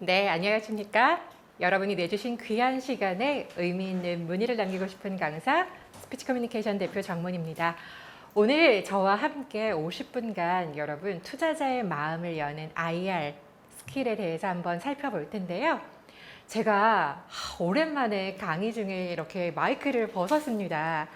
네, 안녕하십니까? 여러분이 내주신 귀한 시간에 의미 있는 문의를 남기고 싶은 강사, 스피치 커뮤니케이션 대표 정문입니다. 오늘 저와 함께 50분간 여러분 투자자의 마음을 여는 IR 스킬에 대해서 한번 살펴볼 텐데요. 제가 오랜만에 강의 중에 이렇게 마이크를 벗었습니다.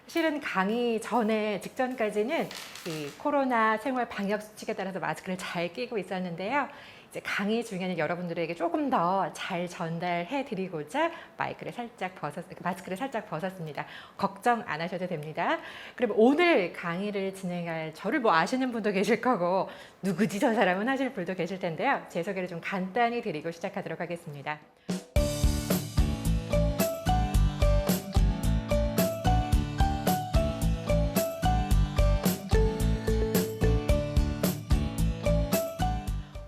실은 강의 전에 직전까지는 이 코로나 생활 방역 수칙에 따라서 마스크를 잘 끼고 있었는데요. 이제 강의 중에는 여러분들에게 조금 더 잘 전달해 드리고자 마스크를 살짝 벗었습니다. 걱정 안 하셔도 됩니다. 그럼 오늘 강의를 진행할 저를 뭐 아시는 분도 계실 거고 누구지 저 사람은 하실 분도 계실 텐데요. 제 소개를 좀 간단히 드리고 시작하도록 하겠습니다.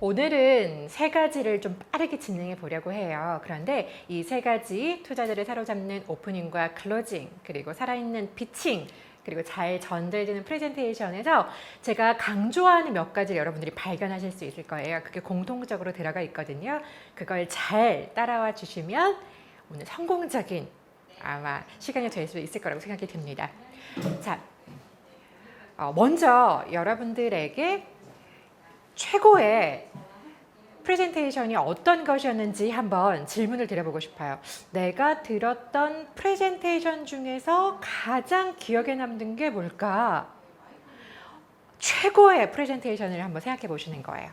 오늘은 세 가지를 좀 빠르게 진행해 보려고 해요. 그런데 이 세 가지 투자자를 사로잡는 오프닝과 클로징, 그리고 살아있는 피칭, 그리고 잘 전달되는 프레젠테이션에서 제가 강조하는 몇 가지를 여러분들이 발견하실 수 있을 거예요. 그게 공통적으로 들어가 있거든요. 그걸 잘 따라와 주시면 오늘 성공적인 아마 시간이 될 수 있을 거라고 생각이 듭니다. 자, 먼저 여러분들에게 최고의 프레젠테이션이 어떤 것이었는지 한번 질문을 드려보고 싶어요. 내가 들었던 프레젠테이션 중에서 가장 기억에 남는 게 뭘까? 최고의 프레젠테이션을 한번 생각해 보시는 거예요.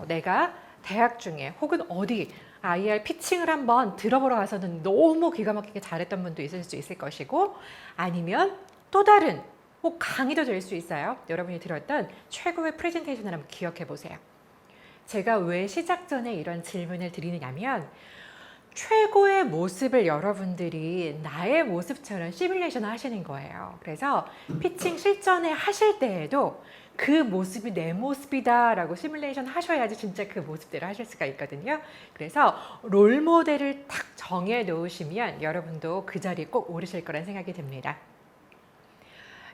내가 대학 중에 혹은 어디 IR 피칭을 한번 들어보러 가서는 너무 기가 막히게 잘했던 분도 있을 수 있을 것이고, 아니면 또 다른 꼭 강의도 될 수 있어요. 여러분이 들었던 최고의 프레젠테이션을 한번 기억해 보세요. 제가 왜 시작 전에 이런 질문을 드리느냐면, 최고의 모습을 여러분들이 나의 모습처럼 시뮬레이션을 하시는 거예요. 그래서 피칭 실전에 하실 때에도 그 모습이 내 모습이다 라고 시뮬레이션 하셔야지 진짜 그 모습대로 하실 수가 있거든요. 그래서 롤 모델을 딱 정해 놓으시면 여러분도 그 자리에 꼭 오르실 거란 생각이 듭니다.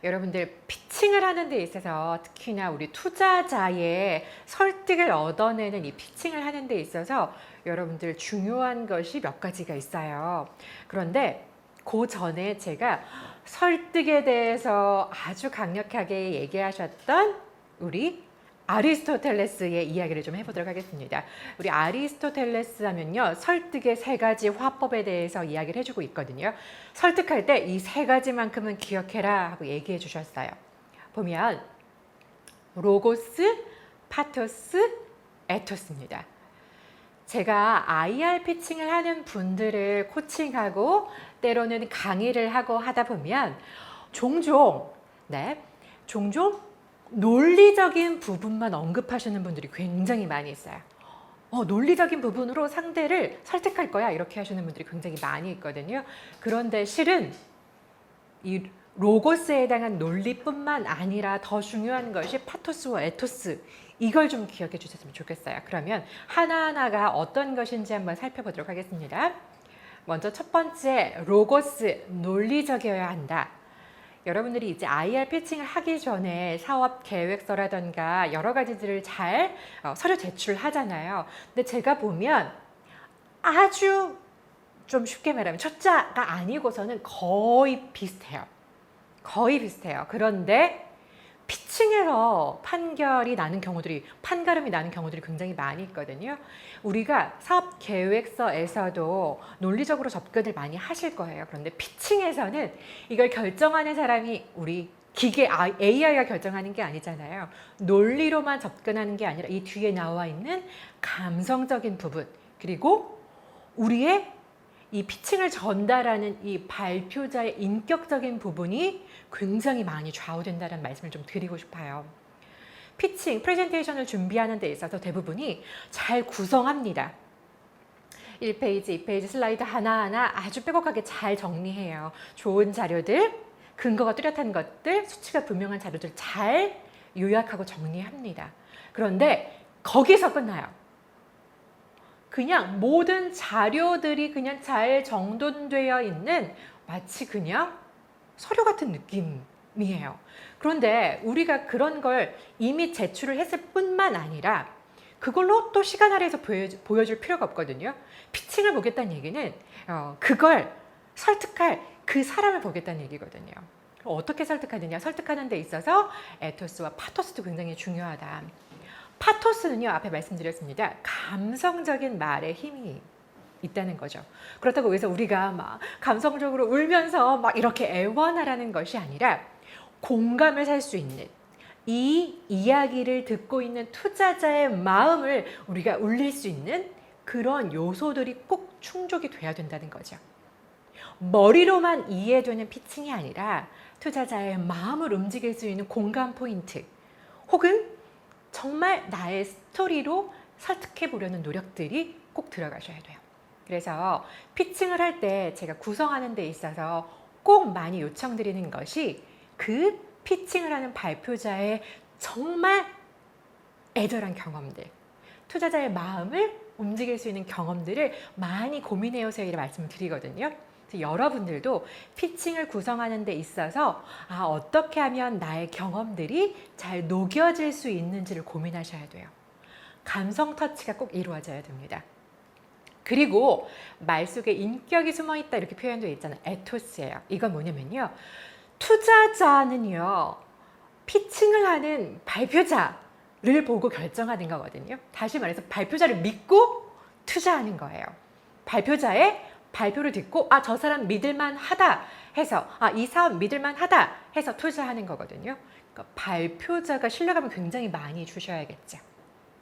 여러분들 피칭을 하는 데 있어서 특히나 우리 투자자의 설득을 얻어내는 이 피칭을 하는 데 있어서 여러분들 중요한 것이 몇 가지가 있어요. 그런데 그 전에 제가 설득에 대해서 아주 강력하게 얘기하셨던 우리 아리스토텔레스의 이야기를 좀 해보도록 하겠습니다. 우리 아리스토텔레스 하면요, 설득의 세 가지 화법에 대해서 이야기를 해주고 있거든요. 설득할 때 이 세 가지만큼은 기억해라 하고 얘기해 주셨어요. 보면 로고스, 파토스, 에토스입니다. 제가 IR 피칭을 하는 분들을 코칭하고 때로는 강의를 하고 하다 보면 종종 논리적인 부분만 언급하시는 분들이 굉장히 많이 있어요. 논리적인 부분으로 상대를 설득할 거야 이렇게 하시는 분들이 굉장히 많이 있거든요. 그런데 실은 이 로고스에 해당한 논리뿐만 아니라 더 중요한 것이 파토스와 에토스, 이걸 좀 기억해 주셨으면 좋겠어요. 그러면 하나하나가 어떤 것인지 한번 살펴보도록 하겠습니다. 먼저 첫 번째, 로고스, 논리적이어야 한다. 여러분들이 이제 IR 피칭을 하기 전에 사업 계획서라던가 여러 가지들을 잘 서류 제출을 하잖아요. 근데 제가 보면 아주 좀 쉽게 말하면 초짜가 아니고서는 거의 비슷해요. 그런데 피칭에서 판가름이 나는 경우들이 굉장히 많이 있거든요. 우리가 사업 계획서에서도 논리적으로 접근을 많이 하실 거예요. 그런데 피칭에서는 이걸 결정하는 사람이 우리 기계 AI가 결정하는 게 아니잖아요. 논리로만 접근하는 게 아니라 이 뒤에 나와 있는 감성적인 부분, 그리고 우리의 이 피칭을 전달하는 이 발표자의 인격적인 부분이 굉장히 많이 좌우된다는 말씀을 좀 드리고 싶어요. 피칭, 프레젠테이션을 준비하는 데 있어서 대부분이 잘 구성합니다. 1페이지, 2페이지 슬라이드 하나하나 아주 빼곡하게 잘 정리해요. 좋은 자료들, 근거가 뚜렷한 것들, 수치가 분명한 자료들 잘 요약하고 정리합니다. 그런데 거기서 끝나요. 그냥 모든 자료들이 그냥 잘 정돈되어 있는 마치 그냥 서류 같은 느낌이에요. 그런데 우리가 그런 걸 이미 제출을 했을 뿐만 아니라 그걸로 또 시간 아래에서 보여줄 필요가 없거든요. 피칭을 보겠다는 얘기는 그걸 설득할 그 사람을 보겠다는 얘기거든요. 어떻게 설득하느냐? 설득하는 데 있어서 에토스와 파토스도 굉장히 중요하다. 파토스는요, 앞에 말씀드렸습니다. 감성적인 말에 힘이 있다는 거죠. 그렇다고 해서 우리가 막 감성적으로 울면서 막 이렇게 애원하라는 것이 아니라 공감을 살 수 있는, 이 이야기를 듣고 있는 투자자의 마음을 우리가 울릴 수 있는 그런 요소들이 꼭 충족이 돼야 된다는 거죠. 머리로만 이해되는 피칭이 아니라 투자자의 마음을 움직일 수 있는 공감 포인트, 혹은 정말 나의 스토리로 설득해 보려는 노력들이 꼭 들어가셔야 돼요. 그래서 피칭을 할 때 제가 구성하는 데 있어서 꼭 많이 요청드리는 것이 그 피칭을 하는 발표자의 정말 애절한 경험들, 투자자의 마음을 움직일 수 있는 경험들을 많이 고민해 오세요, 이런 말씀을 드리거든요. 그래서 여러분들도 피칭을 구성하는 데 있어서 어떻게 하면 나의 경험들이 잘 녹여질 수 있는지를 고민하셔야 돼요. 감성 터치가 꼭 이루어져야 됩니다. 그리고 말 속에 인격이 숨어있다 이렇게 표현되어 있잖아요. 에토스예요. 이건 뭐냐면요, 투자자는요, 피칭을 하는 발표자를 보고 결정하는 거거든요. 다시 말해서 발표자를 믿고 투자하는 거예요. 발표자의 발표를 듣고 저 사람 믿을만 하다 해서 이 사업 믿을만 하다 해서 투자하는 거거든요. 그러니까 발표자가 신뢰감을 굉장히 많이 주셔야겠죠.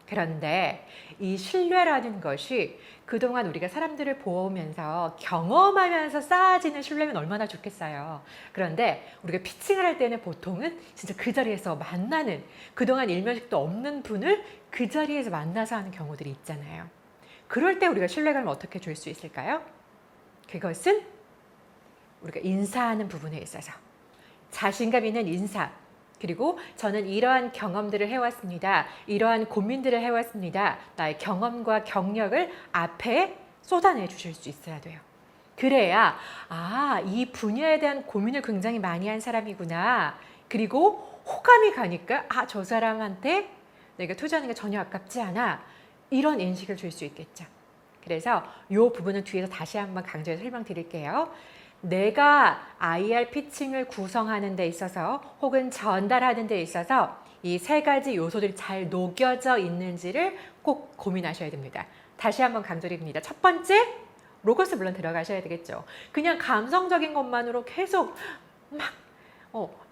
그런데 이 신뢰라는 것이 그동안 우리가 사람들을 보면서 경험하면서 쌓아지는 신뢰면 얼마나 좋겠어요. 그런데 우리가 피칭을 할 때는 보통은 진짜 그 자리에서 만나는, 그동안 일면식도 없는 분을 그 자리에서 만나서 하는 경우들이 있잖아요. 그럴 때 우리가 신뢰감을 어떻게 줄 수 있을까요? 그것은 우리가 인사하는 부분에 있어서 자신감 있는 인사, 그리고 저는 이러한 경험들을 해왔습니다. 이러한 고민들을 해왔습니다. 나의 경험과 경력을 앞에 쏟아내 주실 수 있어야 돼요. 그래야 이 분야에 대한 고민을 굉장히 많이 한 사람이구나. 그리고 호감이 가니까 저 사람한테 내가 투자하는 게 전혀 아깝지 않아. 이런 인식을 줄 수 있겠죠. 그래서 이 부분은 뒤에서 다시 한번 강조해서 설명드릴게요. 내가 IR 피칭을 구성하는 데 있어서 혹은 전달하는 데 있어서 이 세 가지 요소들이 잘 녹여져 있는지를 꼭 고민하셔야 됩니다. 다시 한번 강조드립니다. 첫 번째, 로고스 물론 들어가셔야 되겠죠. 그냥 감성적인 것만으로 계속 막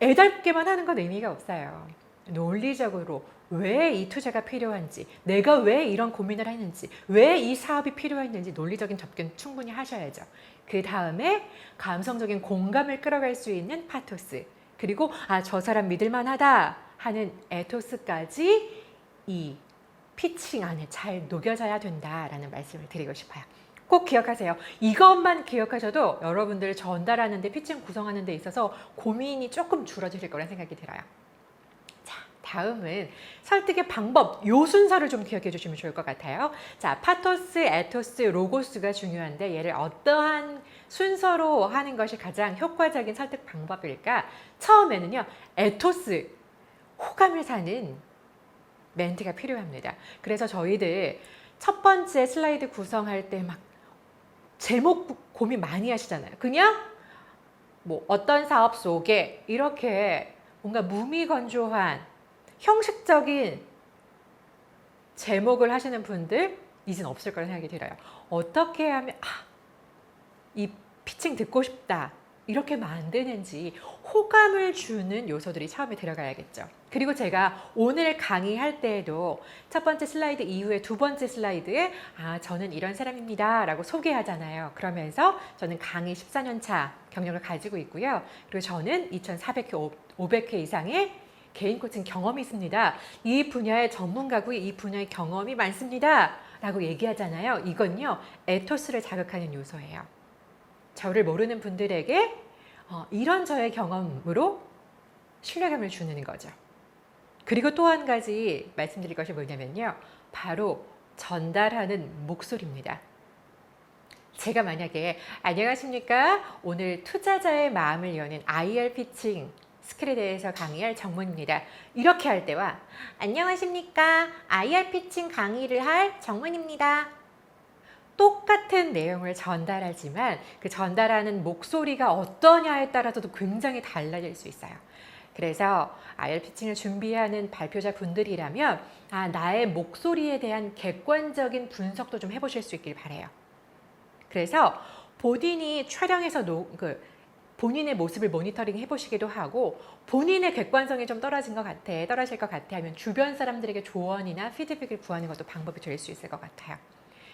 애달게만 하는 건 의미가 없어요. 논리적으로 왜 이 투자가 필요한지, 내가 왜 이런 고민을 했는지, 왜 이 사업이 필요했는지 논리적인 접근 충분히 하셔야죠. 그 다음에 감성적인 공감을 끌어갈 수 있는 파토스, 그리고 저 사람 믿을만하다 하는 에토스까지 이 피칭 안에 잘 녹여져야 된다라는 말씀을 드리고 싶어요. 꼭 기억하세요. 이것만 기억하셔도 여러분들 전달하는데, 피칭 구성하는 데 있어서 고민이 조금 줄어드실 거라는 생각이 들어요. 다음은 설득의 방법, 요 순서를 좀 기억해 주시면 좋을 것 같아요. 자, 파토스, 에토스, 로고스가 중요한데 얘를 어떠한 순서로 하는 것이 가장 효과적인 설득 방법일까? 처음에는요, 에토스, 호감을 사는 멘트가 필요합니다. 그래서 저희들 첫 번째 슬라이드 구성할 때 막 제목 고민 많이 하시잖아요. 그냥 어떤 사업 속에 이렇게 뭔가 무미건조한 형식적인 제목을 하시는 분들 이젠 없을 거라는 생각이 들어요. 어떻게 하면 이 피칭 듣고 싶다 이렇게 만드는지 호감을 주는 요소들이 처음에 들어가야겠죠. 그리고 제가 오늘 강의할 때에도 첫 번째 슬라이드 이후에 두 번째 슬라이드에 저는 이런 사람입니다 라고 소개하잖아요. 그러면서 저는 강의 14년 차 경력을 가지고 있고요. 그리고 저는 2,400회, 500회 이상의 개인 코칭 경험이 있습니다. 이 분야의 전문가고 이 분야의 경험이 많습니다 라고 얘기하잖아요. 이건요, 에토스를 자극하는 요소예요. 저를 모르는 분들에게 이런 저의 경험으로 신뢰감을 주는 거죠. 그리고 또 한 가지 말씀드릴 것이 뭐냐면요, 바로 전달하는 목소리입니다. 제가 만약에 안녕하십니까, 오늘 투자자의 마음을 여는 IR 피칭 스킬에 대해서 강의할 정문입니다. 이렇게 할 때와 안녕하십니까? IR 피칭 강의를 할 정문입니다. 똑같은 내용을 전달하지만 그 전달하는 목소리가 어떠냐에 따라서도 굉장히 달라질 수 있어요. 그래서 IR 피칭을 준비하는 발표자 분들이라면 나의 목소리에 대한 객관적인 분석도 좀 해보실 수 있길 바라요. 그래서 본인이 촬영해서 본인의 모습을 모니터링 해보시기도 하고 본인의 객관성이 좀 떨어질 것 같아 하면 주변 사람들에게 조언이나 피드백을 구하는 것도 방법이 될 수 있을 것 같아요.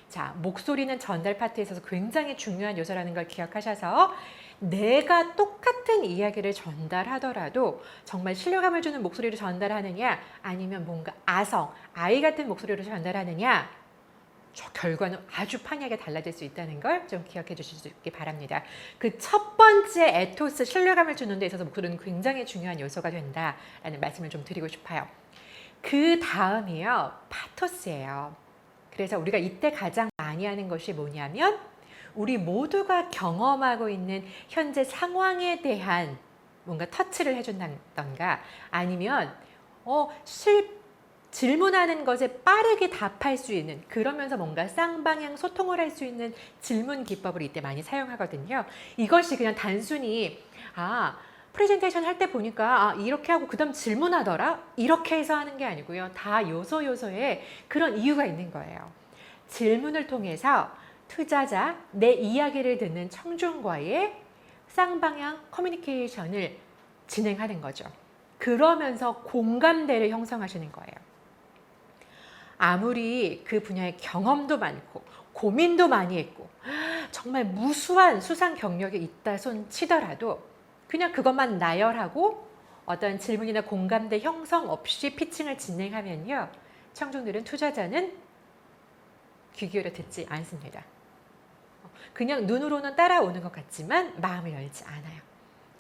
자, 목소리는 전달 파트에 있어서 굉장히 중요한 요소라는 걸 기억하셔서 내가 똑같은 이야기를 전달하더라도 정말 신뢰감을 주는 목소리로 전달하느냐 아니면 뭔가 아이 같은 목소리로 전달하느냐 저 결과는 아주 판이하게 달라질 수 있다는 걸 좀 기억해 주시기 바랍니다. 그 첫 번째 에토스, 신뢰감을 주는 데 있어서 목소리는 굉장히 중요한 요소가 된다라는 말씀을 좀 드리고 싶어요. 그 다음이요, 파토스예요. 그래서 우리가 이때 가장 많이 하는 것이 뭐냐면 우리 모두가 경험하고 있는 현재 상황에 대한 뭔가 터치를 해준다던가 아니면 질문하는 것에 빠르게 답할 수 있는, 그러면서 뭔가 쌍방향 소통을 할 수 있는 질문 기법을 이때 많이 사용하거든요. 이것이 그냥 단순히 프레젠테이션 할 때 보니까 이렇게 하고 그 다음 질문하더라 이렇게 해서 하는 게 아니고요. 다 요소요소에 그런 이유가 있는 거예요. 질문을 통해서 투자자, 내 이야기를 듣는 청중과의 쌍방향 커뮤니케이션을 진행하는 거죠. 그러면서 공감대를 형성하시는 거예요. 아무리 그 분야의 경험도 많고 고민도 많이 했고 정말 무수한 수상 경력이 있다 손 치더라도 그냥 그것만 나열하고 어떤 질문이나 공감대 형성 없이 피칭을 진행하면요, 청중들은, 투자자는 귀 기울여 듣지 않습니다. 그냥 눈으로는 따라오는 것 같지만 마음을 열지 않아요.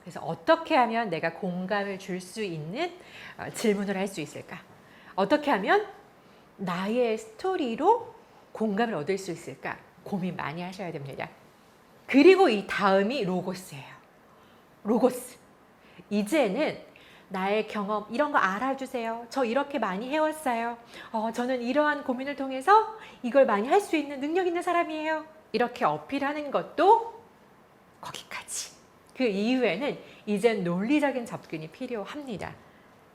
그래서 어떻게 하면 내가 공감을 줄 수 있는 질문을 할 수 있을까? 어떻게 하면 나의 스토리로 공감을 얻을 수 있을까? 고민 많이 하셔야 됩니다. 그리고 이 다음이 로고스예요. 로고스. 이제는 나의 경험, 이런 거 알아주세요. 저 이렇게 많이 해왔어요. 저는 이러한 고민을 통해서 이걸 많이 할 수 있는 능력 있는 사람이에요. 이렇게 어필하는 것도 거기까지. 그 이후에는 이제 논리적인 접근이 필요합니다.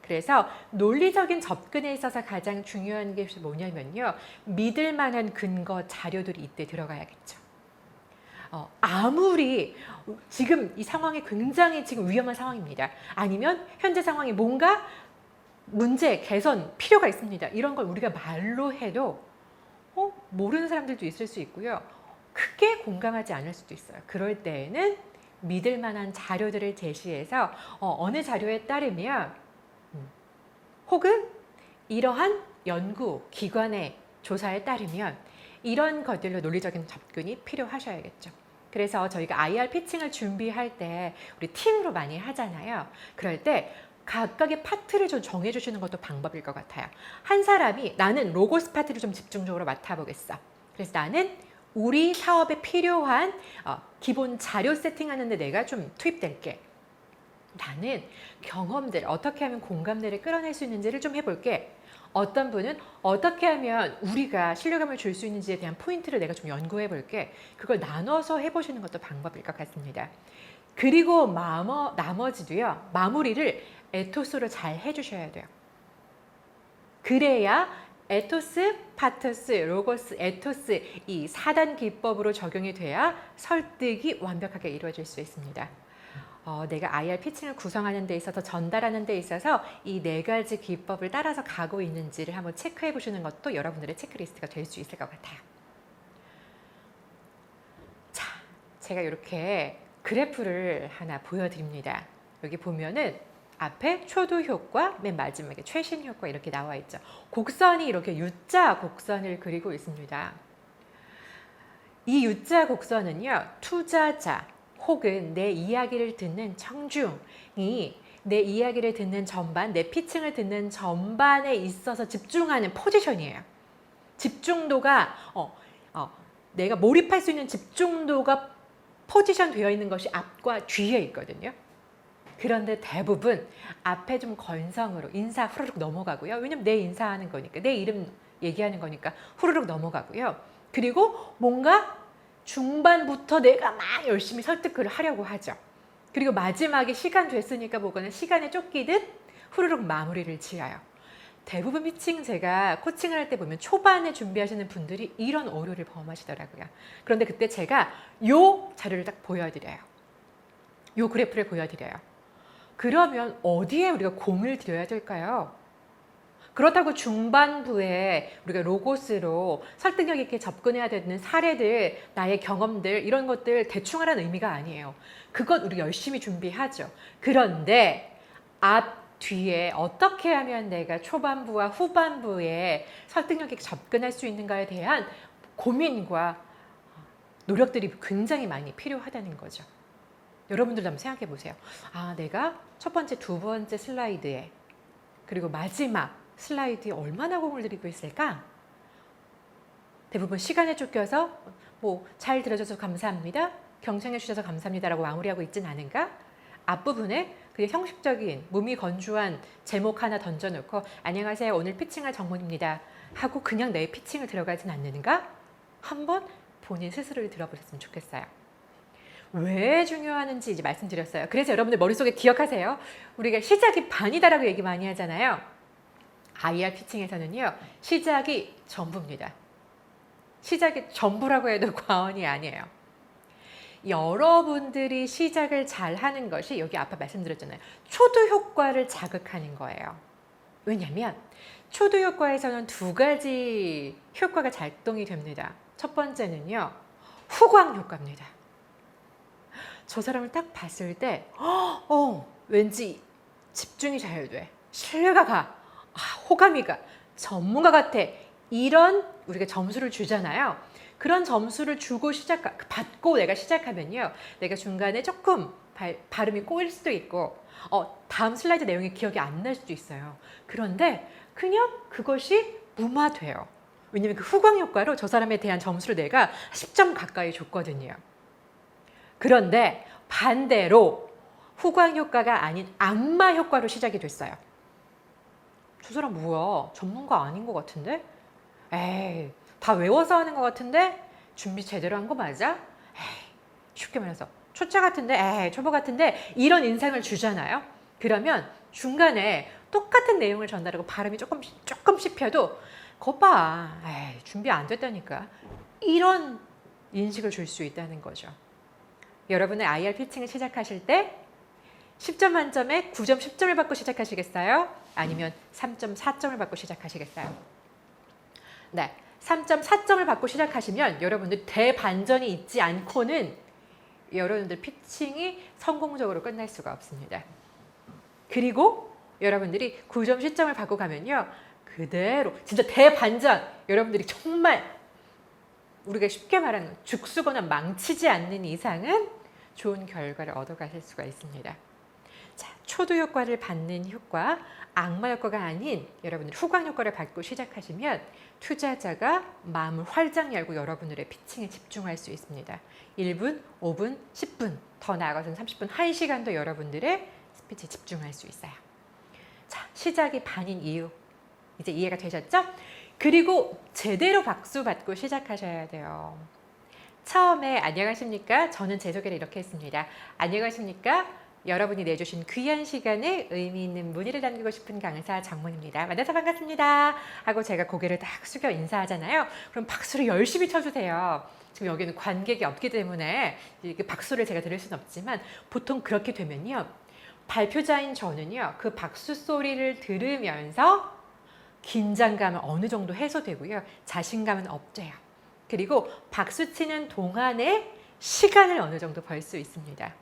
그래서 논리적인 접근에 있어서 가장 중요한 게 뭐냐면요, 믿을 만한 근거, 자료들이 이때 들어가야겠죠. 아무리 지금 이 상황이 굉장히 지금 위험한 상황입니다. 아니면 현재 상황이 뭔가 문제, 개선 필요가 있습니다. 이런 걸 우리가 말로 해도 모르는 사람들도 있을 수 있고요. 크게 공감하지 않을 수도 있어요. 그럴 때에는 믿을 만한 자료들을 제시해서 어느 자료에 따르면 혹은 이러한 연구 기관의 조사에 따르면 이런 것들로 논리적인 접근이 필요하셔야겠죠. 그래서 저희가 IR 피칭을 준비할 때 우리 팀으로 많이 하잖아요. 그럴 때 각각의 파트를 좀 정해주시는 것도 방법일 것 같아요. 한 사람이 나는 로고스 파트를 좀 집중적으로 맡아보겠어. 그래서 나는 우리 사업에 필요한 기본 자료 세팅하는데 내가 좀 투입될게. 나는 경험들, 어떻게 하면 공감대를 끌어낼 수 있는지를 좀 해볼게. 어떤 분은 어떻게 하면 우리가 신뢰감을 줄 수 있는지에 대한 포인트를 내가 좀 연구해 볼게. 그걸 나눠서 해보시는 것도 방법일 것 같습니다. 그리고 나머지도요, 마무리를 에토스로 잘 해주셔야 돼요. 그래야 에토스, 파토스, 로고스, 에토스 이 4단 기법으로 적용이 돼야 설득이 완벽하게 이루어질 수 있습니다. 내가 IR 피칭을 구성하는 데 있어서, 전달하는 데 있어서 이 4가지 기법을 따라서 가고 있는지를 한번 체크해 보시는 것도 여러분들의 체크리스트가 될 수 있을 것 같아요. 자, 제가 이렇게 그래프를 하나 보여드립니다. 여기 보면은 앞에 초도 효과, 맨 마지막에 최신 효과 이렇게 나와 있죠. 곡선이 이렇게 U자 곡선을 그리고 있습니다. 이 U자 곡선은요, 투자자 혹은 내 이야기를 듣는 청중이 내 이야기를 듣는 전반, 내 피칭을 듣는 전반에 있어서 집중하는 포지션이에요. 집중도가 내가 몰입할 수 있는 집중도가 포지션 되어 있는 것이 앞과 뒤에 있거든요. 그런데 대부분 앞에 좀 건성으로 인사 후루룩 넘어가고요. 왜냐면 내 인사하는 거니까, 내 이름 얘기하는 거니까 후루룩 넘어가고요. 그리고 뭔가 중반부터 내가 막 열심히 설득을 하려고 하죠. 그리고 마지막에 시간 됐으니까 뭐거나 시간에 쫓기듯 후루룩 마무리를 지어요. 대부분 피칭 제가 코칭을 할 때 보면 초반에 준비하시는 분들이 이런 오류를 범하시더라고요. 그런데 그때 제가 요 자료를 딱 보여드려요. 요 그래프를 보여드려요. 그러면 어디에 우리가 공을 들여야 될까요? 그렇다고 중반부에 우리가 로고스로 설득력 있게 접근해야 되는 사례들, 나의 경험들 이런 것들 대충 하라는 의미가 아니에요. 그것 우리 열심히 준비하죠. 그런데 앞 뒤에 어떻게 하면 내가 초반부와 후반부에 설득력 있게 접근할 수 있는가에 대한 고민과 노력들이 굉장히 많이 필요하다는 거죠. 여러분들도 한번 생각해 보세요. 아, 내가 첫 번째, 두 번째 슬라이드에 그리고 마지막 슬라이드에 얼마나 공을 들이고 있을까? 대부분 시간에 쫓겨서 뭐 잘 들어줘서 감사합니다. 경청해 주셔서 감사합니다라고 마무리하고 있진 않은가? 앞부분에 그냥 형식적인 몸이 건조한 제목 하나 던져놓고 안녕하세요. 오늘 피칭할 정문입니다. 하고 그냥 내 피칭을 들어가진 않는가? 한번 본인 스스로를 들어보셨으면 좋겠어요. 왜 중요한지 이제 말씀드렸어요. 그래서 여러분들 머릿속에 기억하세요. 우리가 시작이 반이다라고 얘기 많이 하잖아요. IR 피칭에서는요. 시작이 전부입니다. 시작이 전부라고 해도 과언이 아니에요. 여러분들이 시작을 잘 하는 것이 여기 아까 말씀드렸잖아요. 초두 효과를 자극하는 거예요. 왜냐하면 초두 효과에서는 두 가지 효과가 작동이 됩니다. 첫 번째는요. 후광 효과입니다. 저 사람을 딱 봤을 때 왠지 집중이 잘 돼. 신뢰가 가. 호감이 가. 전문가 같아. 이런 우리가 점수를 주잖아요. 그런 점수를 주고 받고 내가 시작하면요. 내가 중간에 조금 발음이 꼬일 수도 있고 다음 슬라이드 내용이 기억이 안 날 수도 있어요. 그런데 그냥 그것이 무마돼요. 왜냐면 그 후광 효과로 저 사람에 대한 점수를 내가 10점 가까이 줬거든요. 그런데 반대로 후광 효과가 아닌 악마 효과로 시작이 됐어요. 저 사람 뭐야? 전문가 아닌 것 같은데? 에이, 다 외워서 하는 것 같은데? 준비 제대로 한 거 맞아? 에이, 쉽게 말해서 초짜 같은데? 에이, 초보 같은데? 이런 인상을 주잖아요. 그러면 중간에 똑같은 내용을 전달하고 발음이 조금 씹혀도 거 봐. 에이, 준비 안 됐다니까. 이런 인식을 줄 수 있다는 거죠. 여러분의 IR 피칭을 시작하실 때 10점 만점에 9점, 10점을 받고 시작하시겠어요? 아니면 3.4점을 받고 시작하시겠어요? 네, 3.4점을 받고 시작하시면 여러분들 대반전이 있지 않고는 여러분들 피칭이 성공적으로 끝날 수가 없습니다. 그리고 여러분들이 9점, 10점을 받고 가면요. 그대로 진짜 대반전! 여러분들이 정말 우리가 쉽게 말하는 죽쓰거나 망치지 않는 이상은 좋은 결과를 얻어가실 수가 있습니다. 자, 초두 효과를 받는 효과, 악마 효과가 아닌 여러분들 후광 효과를 받고 시작하시면 투자자가 마음을 활짝 열고 여러분들의 피칭에 집중할 수 있습니다. 1분, 5분, 10분, 더 나아가서는 30분, 1시간도 여러분들의 스피치에 집중할 수 있어요. 자, 시작이 반인 이유 이제 이해가 되셨죠? 그리고 제대로 박수 받고 시작하셔야 돼요. 처음에 안녕하십니까? 저는 제 소개를 이렇게 했습니다. 안녕하십니까? 여러분이 내주신 귀한 시간에 의미 있는 문의를 남기고 싶은 강사 정문입니다. 만나서 반갑습니다. 하고 제가 고개를 딱 숙여 인사하잖아요. 그럼 박수를 열심히 쳐주세요. 지금 여기는 관객이 없기 때문에 박수를 제가 들을 수는 없지만 보통 그렇게 되면요. 발표자인 저는요. 그 박수 소리를 들으면서 긴장감은 어느 정도 해소되고요. 자신감은 업돼요. 그리고 박수 치는 동안에 시간을 어느 정도 벌 수 있습니다.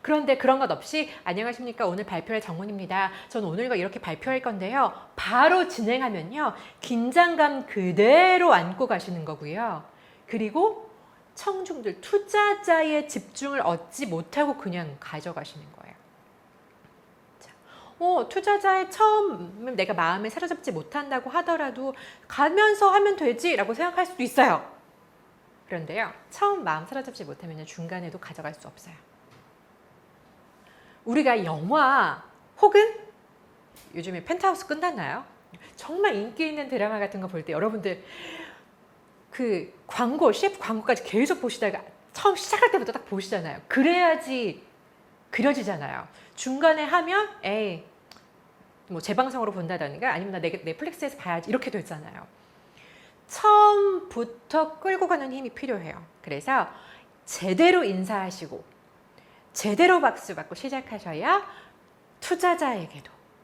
그런데 그런 것 없이 안녕하십니까? 오늘 발표할 정문입니다. 저는 오늘과 이렇게 발표할 건데요. 바로 진행하면요. 긴장감 그대로 안고 가시는 거고요. 그리고 청중들, 투자자의 집중을 얻지 못하고 그냥 가져가시는 거예요. 투자자의 처음 내가 마음에 사로잡지 못한다고 하더라도 가면서 하면 되지 라고 생각할 수도 있어요. 그런데요. 처음 마음 사로잡지 못하면 중간에도 가져갈 수 없어요. 우리가 영화 혹은 요즘에 펜트하우스 끝났나요? 정말 인기 있는 드라마 같은 거 볼 때 여러분들 그 광고, CF 광고까지 계속 보시다가 처음 시작할 때부터 딱 보시잖아요. 그래야지 그려지잖아요. 중간에 하면 에이 뭐 재방송으로 본다든가 아니면 나 넷플릭스에서 봐야지 이렇게 되잖아요. 처음부터 끌고 가는 힘이 필요해요. 그래서 제대로 인사하시고 제대로 박수 받고 시작하셔야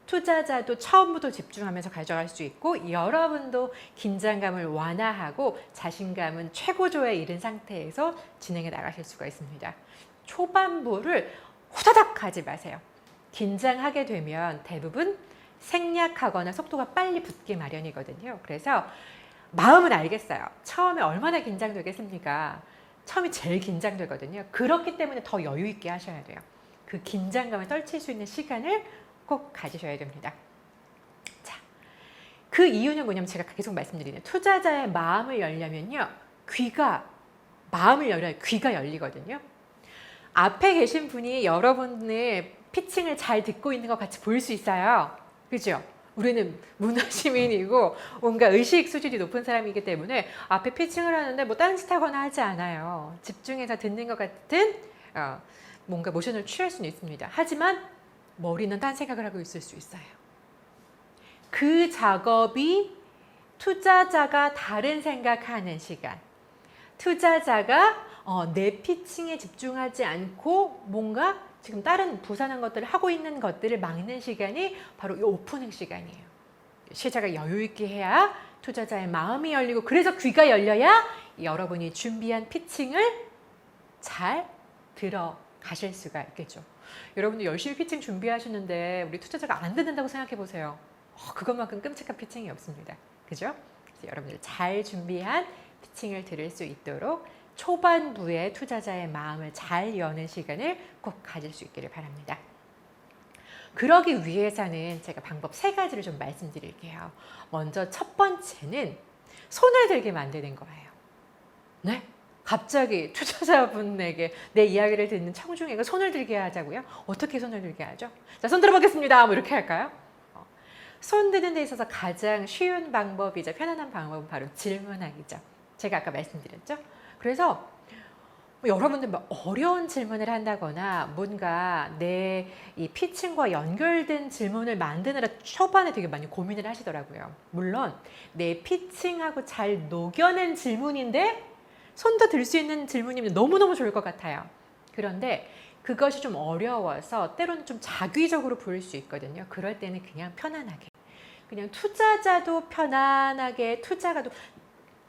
투자자도 처음부터 집중하면서 가져갈 수 있고 여러분도 긴장감을 완화하고 자신감은 최고조에 이른 상태에서 진행해 나가실 수가 있습니다. 초반부를 후다닥 하지 마세요. 긴장하게 되면 대부분 생략하거나 속도가 빨리 붙기 마련이거든요. 그래서 마음은 알겠어요. 처음에 얼마나 긴장되겠습니까? 처음이 제일 긴장되거든요. 그렇기 때문에 더 여유 있게 하셔야 돼요. 그 긴장감을 떨칠 수 있는 시간을 꼭 가지셔야 됩니다. 자, 그 이유는 뭐냐면 제가 계속 말씀드리는 투자자의 마음을 열려면요. 마음을 열어야 귀가 열리거든요. 앞에 계신 분이 여러분의 피칭을 잘 듣고 있는 것 같이 보일 수 있어요. 그죠? 우리는 문화시민이고 뭔가 의식 수준이 높은 사람이기 때문에 앞에 피칭을 하는데 뭐 딴짓하거나 하지 않아요. 집중해서 듣는 것 같은 뭔가 모션을 취할 수는 있습니다. 하지만 머리는 딴 생각을 하고 있을 수 있어요. 그 작업이 투자자가 다른 생각하는 시간, 투자자가 내 피칭에 집중하지 않고 뭔가 지금 다른 부산한 것들을 하고 있는 것들을 막는 시간이 바로 이 오프닝 시간이에요. 시작을 여유 있게 해야 투자자의 마음이 열리고 그래서 귀가 열려야 여러분이 준비한 피칭을 잘 들어가실 수가 있겠죠. 여러분들 열심히 피칭 준비하시는데 우리 투자자가 안 듣는다고 생각해 보세요. 그것만큼 끔찍한 피칭이 없습니다. 그죠? 그래서 여러분들 잘 준비한 피칭을 들을 수 있도록 초반부에 투자자의 마음을 잘 여는 시간을 꼭 가질 수 있기를 바랍니다. 그러기 위해서는 제가 방법 3가지를 좀 말씀드릴게요. 먼저 첫 번째는 손을 들게 만드는 거예요. 네? 갑자기 투자자분에게 내 이야기를 듣는 청중에게 손을 들게 하자고요? 어떻게 손을 들게 하죠? 자, 손 들어보겠습니다. 뭐 이렇게 할까요? 손 드는 데 있어서 가장 쉬운 방법이자 편안한 방법은 바로 질문하기죠. 제가 아까 말씀드렸죠? 그래서 여러분들 어려운 질문을 한다거나 뭔가 내 이 피칭과 연결된 질문을 만드느라 초반에 되게 많이 고민을 하시더라고요. 물론 내 피칭하고 잘 녹여낸 질문인데 손도 들 수 있는 질문이면 너무너무 좋을 것 같아요. 그런데 그것이 좀 어려워서 때로는 좀 자기적으로 보일 수 있거든요. 그럴 때는 그냥 편안하게, 그냥 투자자도 편안하게, 투자가도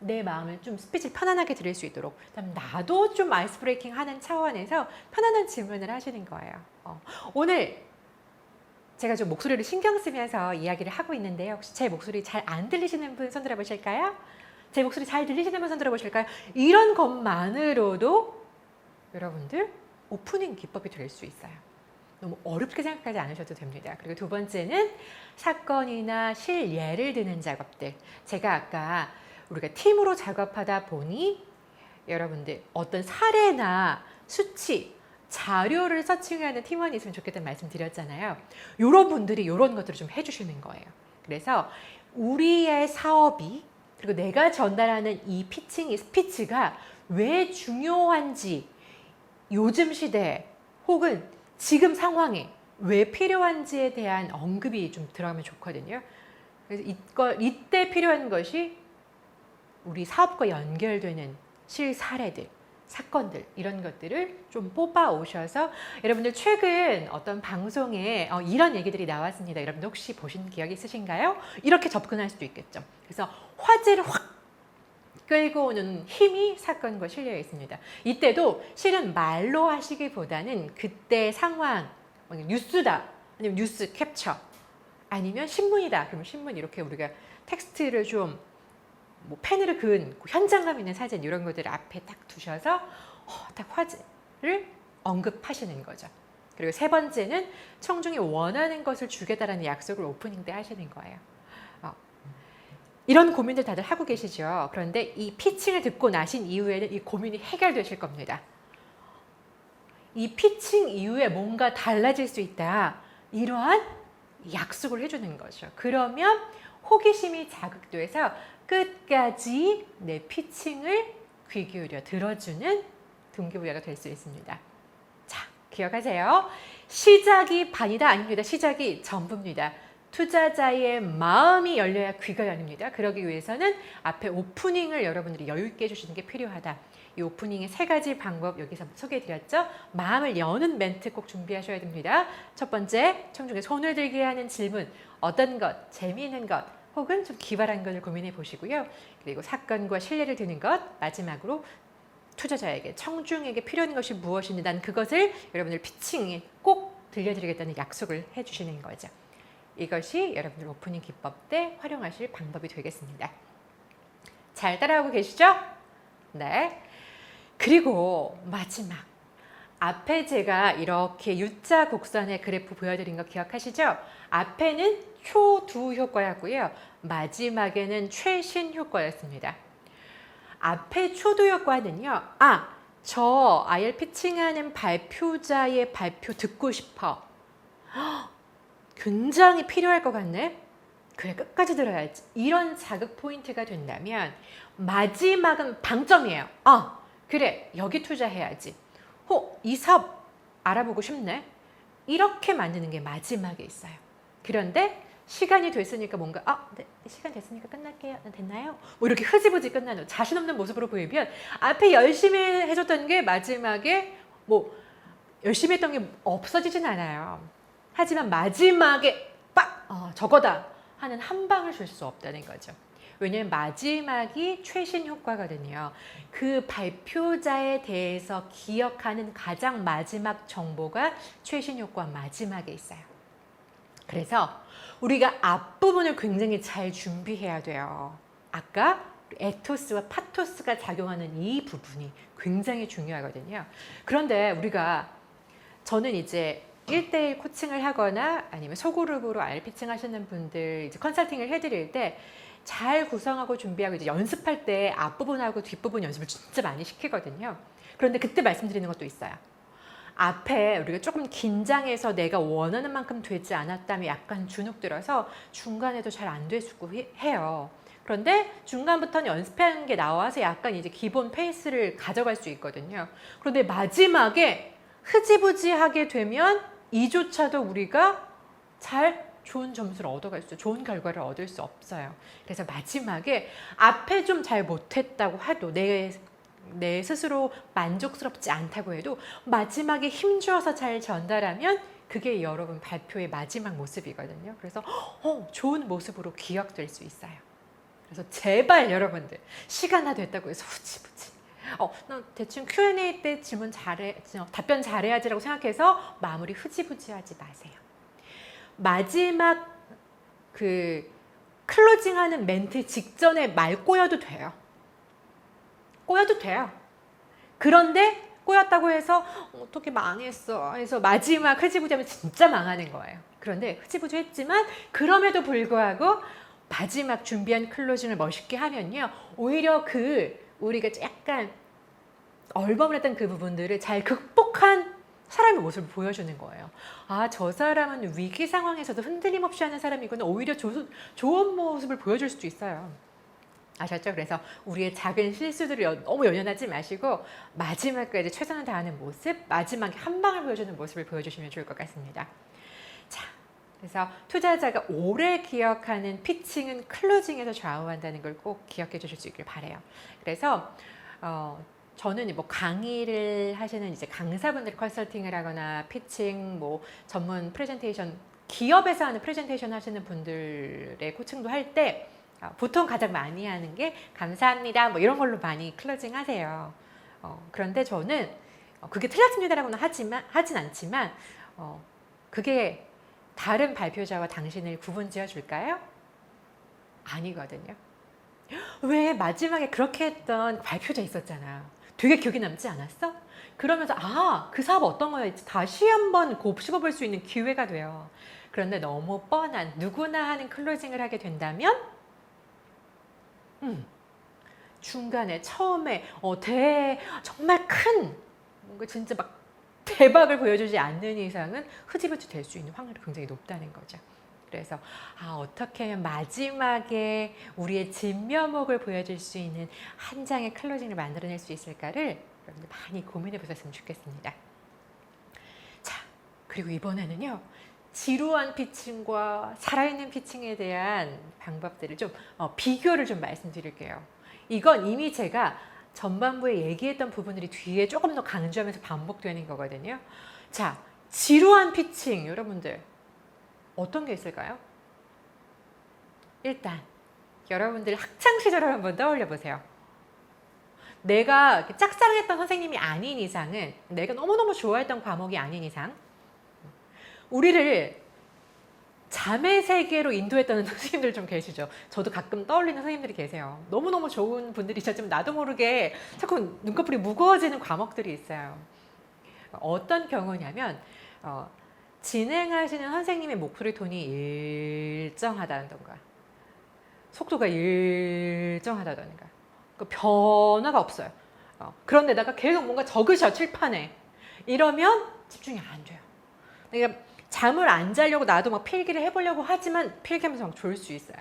내 마음을 좀 스피치를 편안하게 들을 수 있도록, 그다음 나도 좀 아이스 브레이킹 하는 차원에서 편안한 질문을 하시는 거예요. 오늘 제가 좀 목소리를 신경 쓰면서 이야기를 하고 있는데요. 혹시 제 목소리 잘 안 들리시는 분 손 들어 보실까요? 제 목소리 잘 들리시는 분 손 들어 보실까요? 이런 것만으로도 여러분들 오프닝 기법이 될 수 있어요. 너무 어렵게 생각하지 않으셔도 됩니다. 그리고 두 번째는 사건이나 실예를 드는 작업들. 제가 아까 우리가 팀으로 작업하다 보니 여러분들 어떤 사례나 수치, 자료를 서칭하는 팀원이 있으면 좋겠다는 말씀 드렸잖아요. 이런 분들이 이런 것들을 좀 해주시는 거예요. 그래서 우리의 사업이, 그리고 내가 전달하는 이 스피치가 왜 중요한지, 요즘 시대 혹은 지금 상황에 왜 필요한지에 대한 언급이 좀 들어가면 좋거든요. 그래서 이때 필요한 것이 우리 사업과 연결되는 실사례들, 사건들, 이런 것들을 좀 뽑아 오셔서, 여러분들 최근 어떤 방송에 이런 얘기들이 나왔습니다. 여러분들 혹시 보신 기억이 있으신가요? 이렇게 접근할 수도 있겠죠. 그래서 화제를 확 끌고 오는 힘이 사건과 실려에 있습니다. 이때도 실은 말로 하시기보다는 그때 상황, 뉴스다, 아니면 뉴스 캡처, 아니면 신문이다. 그러면 신문 이렇게 우리가 텍스트를 좀 펜으로 그은 현장감 있는 사진 이런 것들을 앞에 딱 두셔서 딱 화제를 언급하시는 거죠. 그리고 세 번째는 청중이 원하는 것을 주겠다라는 약속을 오프닝 때 하시는 거예요. 이런 고민들 다들 하고 계시죠. 그런데 이 피칭을 듣고 나신 이후에는 이 고민이 해결되실 겁니다. 이 피칭 이후에 뭔가 달라질 수 있다. 이러한 약속을 해주는 거죠. 그러면 호기심이 자극돼서 끝까지 내 피칭을 귀 기울여 들어주는 동기부여가 될 수 있습니다. 자, 기억하세요. 시작이 반이다 아닙니다. 시작이 전부입니다. 투자자의 마음이 열려야 귀가 열립니다. 그러기 위해서는 앞에 오프닝을 여러분들이 여유 있게 해주시는 게 필요하다. 이 오프닝의 3가지 방법 여기서 소개해드렸죠. 마음을 여는 멘트 꼭 준비하셔야 됩니다. 첫 번째, 청중에 손을 들게 하는 질문. 어떤 것, 재미있는 것, 혹은 좀 기발한 것을 고민해 보시고요. 그리고 사건과 신뢰를 드는 것, 마지막으로 투자자에게, 청중에게 필요한 것이 무엇인지 난 그것을 여러분들 피칭에 꼭 들려드리겠다는 약속을 해주시는 거죠. 이것이 여러분들 오프닝 기법 때 활용하실 방법이 되겠습니다. 잘 따라오고 계시죠? 네. 그리고 마지막. 앞에 제가 이렇게 U자 곡선의 그래프 보여드린 거 기억하시죠? 앞에는 초두 효과였고요. 마지막에는 최신 효과였습니다. 앞에 초두 효과는요. 저 IR 피칭하는 발표자의 발표 듣고 싶어. 굉장히 필요할 것 같네. 그래, 끝까지 들어야지. 이런 자극 포인트가 된다면 마지막은 방점이에요. 그래, 여기 투자해야지. 이 사업 알아보고 싶네. 이렇게 만드는 게 마지막에 있어요. 그런데 시간이 됐으니까 뭔가 네, 시간 됐으니까 끝날게요. 됐나요? 뭐 이렇게 흐지부지 끝나는 자신 없는 모습으로 보이면 앞에 열심히 해줬던 게 마지막에 뭐 열심히 했던 게 없어지진 않아요. 하지만 마지막에 저거다 하는 한 방을 줄 수 없다는 거죠. 왜냐하면 마지막이 최신 효과거든요. 그 발표자에 대해서 기억하는 가장 마지막 정보가 최신 효과 마지막에 있어요. 그래서 우리가 앞부분을 굉장히 잘 준비해야 돼요. 아까 에토스와 파토스가 작용하는 이 부분이 굉장히 중요하거든요. 그런데 저는 이제 1대1 코칭을 하거나 아니면 소그룹으로 알피칭 하시는 분들 이제 컨설팅을 해드릴 때 잘 구성하고 준비하고 이제 연습할 때 앞부분하고 뒷부분 연습을 진짜 많이 시키거든요. 그런데 그때 말씀드리는 것도 있어요. 앞에 우리가 조금 긴장해서 내가 원하는 만큼 되지 않았다면 약간 주눅 들어서 중간에도 잘 안 되고 해요. 그런데 중간부터는 연습하는 게 나와서 약간 이제 기본 페이스를 가져갈 수 있거든요. 그런데 마지막에 흐지부지하게 되면 이조차도 우리가 좋은 점수를 얻어갈 수, 좋은 결과를 얻을 수 없어요. 그래서 마지막에 앞에 좀 잘 못했다고 해도 내 스스로 만족스럽지 않다고 해도 마지막에 힘주어서 잘 전달하면 그게 여러분 발표의 마지막 모습이거든요. 그래서 좋은 모습으로 기억될 수 있어요. 그래서 제발 여러분들 시간 다 됐다고 해서 후지부지 나 대충 Q&A 때 답변 잘해야지라고 생각해서 마무리 흐지부지하지 마세요. 마지막 클로징하는 멘트 직전에 말 꼬여도 돼요. 그런데 꼬였다고 해서 어떻게 망했어 해서 마지막 흐지부지하면 진짜 망하는 거예요. 그런데 흐지부지 했지만 그럼에도 불구하고 마지막 준비한 클로징을 멋있게 하면요. 오히려 우리가 약간 얼버무렸던 그 부분들을 잘 극복한 사람의 모습을 보여주는 거예요. 저 사람은 위기 상황에서도 흔들림 없이 하는 사람이구나. 오히려 좋은 모습을 보여줄 수도 있어요. 아셨죠? 그래서 우리의 작은 실수들을 너무 연연하지 마시고 마지막까지 최선을 다하는 모습, 마지막에 한 방을 보여주는 모습을 보여주시면 좋을 것 같습니다. 자, 그래서 투자자가 오래 기억하는 피칭은 클로징에서 좌우한다는 걸 꼭 기억해 주실 수 있길 바라요. 그래서 저는 뭐 강의를 하시는 이제 강사분들 컨설팅을 하거나 피칭, 뭐 전문 프레젠테이션, 기업에서 하는 프레젠테이션 하시는 분들의 코칭도 할 때 보통 가장 많이 하는 게 감사합니다 뭐 이런 걸로 많이 클로징 하세요. 그런데 저는 그게 틀렸습니다라고는 하진 않지만 그게 다른 발표자와 당신을 구분 지어 줄까요? 아니거든요. 왜 마지막에 그렇게 했던 발표자 있었잖아. 되게 기억에 남지 않았어? 그러면서 그 사업 어떤 거였지? 다시 한번 곱씹어볼 수 있는 기회가 돼요. 그런데 너무 뻔한 누구나 하는 클로징을 하게 된다면 중간에 처음에 정말 큰 뭔가 진짜 막 대박을 보여주지 않는 이상은 흐지부지 될 수 있는 확률이 굉장히 높다는 거죠. 그래서 어떻게 하면 마지막에 우리의 진면목을 보여줄 수 있는 한 장의 클로징을 만들어낼 수 있을까를 여러분들 많이 고민해 보셨으면 좋겠습니다. 자, 그리고 이번에는요. 지루한 피칭과 살아있는 피칭에 대한 방법들을 좀 비교를 좀 말씀드릴게요. 이건 이미 제가 전반부에 얘기했던 부분들이 뒤에 조금 더 강조하면서 반복되는 거거든요. 자, 지루한 피칭 여러분들 어떤 게 있을까요? 일단 여러분들 학창 시절을 한번 떠올려 보세요. 내가 짝사랑했던 선생님이 아닌 이상은, 내가 너무너무 좋아했던 과목이 아닌 이상, 우리를 잠의 세계로 인도했던 선생님들 좀 계시죠. 저도 가끔 떠올리는 선생님들이 계세요. 너무너무 좋은 분들이셨지만 나도 모르게 자꾸 눈꺼풀이 무거워지는 과목들이 있어요. 어떤 경우냐면 진행하시는 선생님의 목소리 톤이 일정하다던가 속도가 일정하다던가 그 변화가 없어요. 그런데다가 계속 뭔가 적으셔 칠판에. 이러면 집중이 안 돼요. 그러니까 잠을 안 자려고 나도 막 필기를 해보려고 하지만 필기하면서 막 졸을 수 있어요.